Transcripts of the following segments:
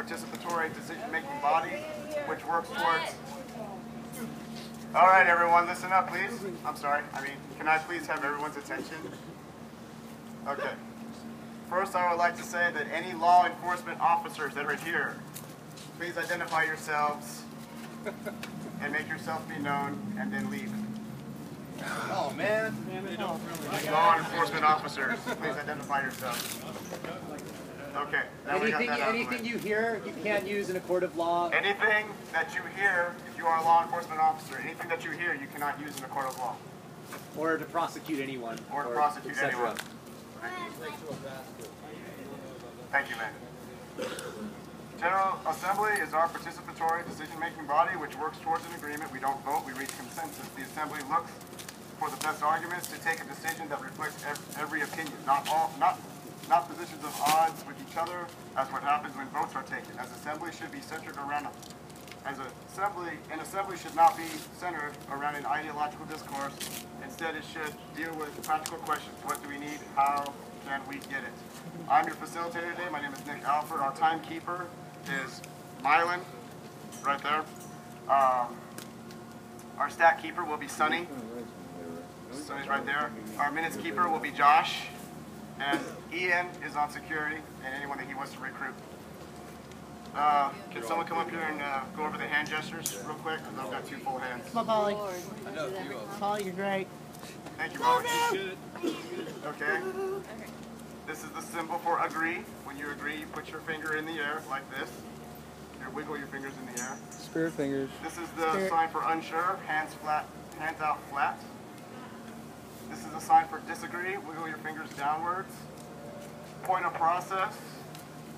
participatory decision-making body which works towards... All right, everyone, listen up, please. I'm sorry. Can I please have everyone's attention? Okay. First, I would like to say that any law enforcement officers that are here, please identify yourselves and make yourself be known, and then leave. Oh, man. Law enforcement officers, please identify yourselves. Okay. Anything you hear, you can't use in a court of law. Anything that you hear, if you are a law enforcement officer, anything that you hear, you cannot use in a court of law. Or to prosecute anyone. Or to prosecute anyone. Thank you, man. General Assembly is our participatory decision-making body which works towards an agreement. We don't vote, we reach consensus. The Assembly looks for the best arguments to take a decision that reflects every opinion, not positions of odds with each other. That's what happens when votes are taken. As Assembly should be centered around an assembly should not be centered around an ideological discourse. Instead, it should deal with practical questions. What do we need? How can we get it? I'm your facilitator today. My name is Nick Alford. Our timekeeper is Mylan, right there. Our stat keeper will be Sonny. Sonny's right there. Our minutes keeper will be Josh. And Ian is on security and anyone that he wants to recruit. Can someone come up here and go over the hand gestures real quick? Because I've got two full hands. Come on, Polly. Polly, you're great. Thank you, Molly. Okay. This is the symbol for agree. When you agree, you put your finger in the air like this. You wiggle your fingers in the air. Spirit fingers. This is the sign for unsure. Hands flat. Hands out flat. This is a sign for disagree. Wiggle your fingers downwards. Point of process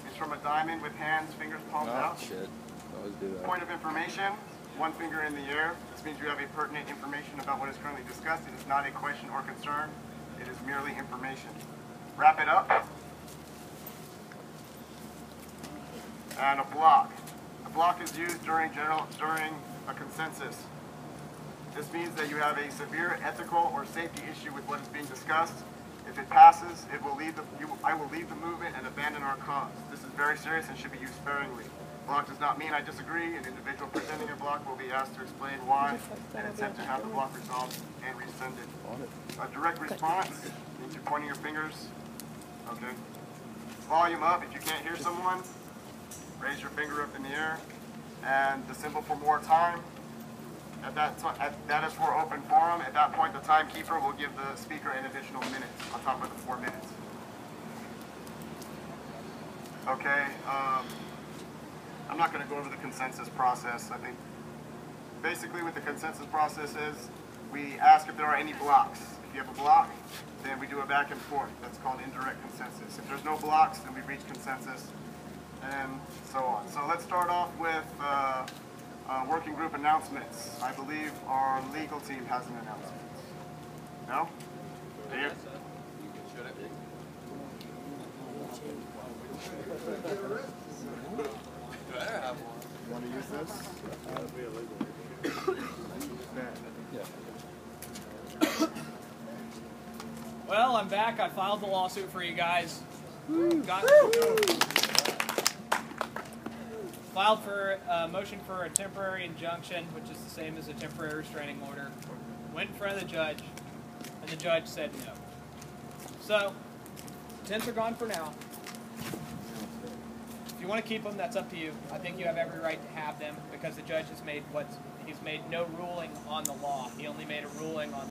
is from a diamond with hands, fingers palms out. Shit. Always do that. Point of information, one finger in the air. This means you have a pertinent information about what is currently discussed. It is not a question or concern. It is merely information. Wrap it up. And a block. A block is used during a consensus. This means that you have a severe ethical or safety issue with what is being discussed. If it passes, I will leave the movement and abandon our cause. This is very serious and should be used sparingly. Block does not mean I disagree. An individual presenting a block will be asked to explain why and attempt to have the block resolved and rescinded. A direct response means you're pointing your fingers. Okay. Volume up. If you can't hear someone, raise your finger up in the air. And the symbol for more time. That is for open forum. At that point, the timekeeper will give the speaker an additional minute on top of the 4 minutes. Okay, I'm not going to go over the consensus process. I think basically what the consensus process is, we ask if there are any blocks. If you have a block, then we do a back and forth. That's called indirect consensus. If there's no blocks, then we reach consensus, and so on. So let's start off with working group announcements. I believe our legal team has an announcement. No? Do you? You want to use this? Well, I'm back. I filed the lawsuit for you guys. Filed for a motion for a temporary injunction, which is the same as a temporary restraining order. Went in front of the judge, and the judge said no. So, tents are gone for now. If you want to keep them, that's up to you. I think you have every right to have them because the judge has made no ruling on the law. He only made a ruling on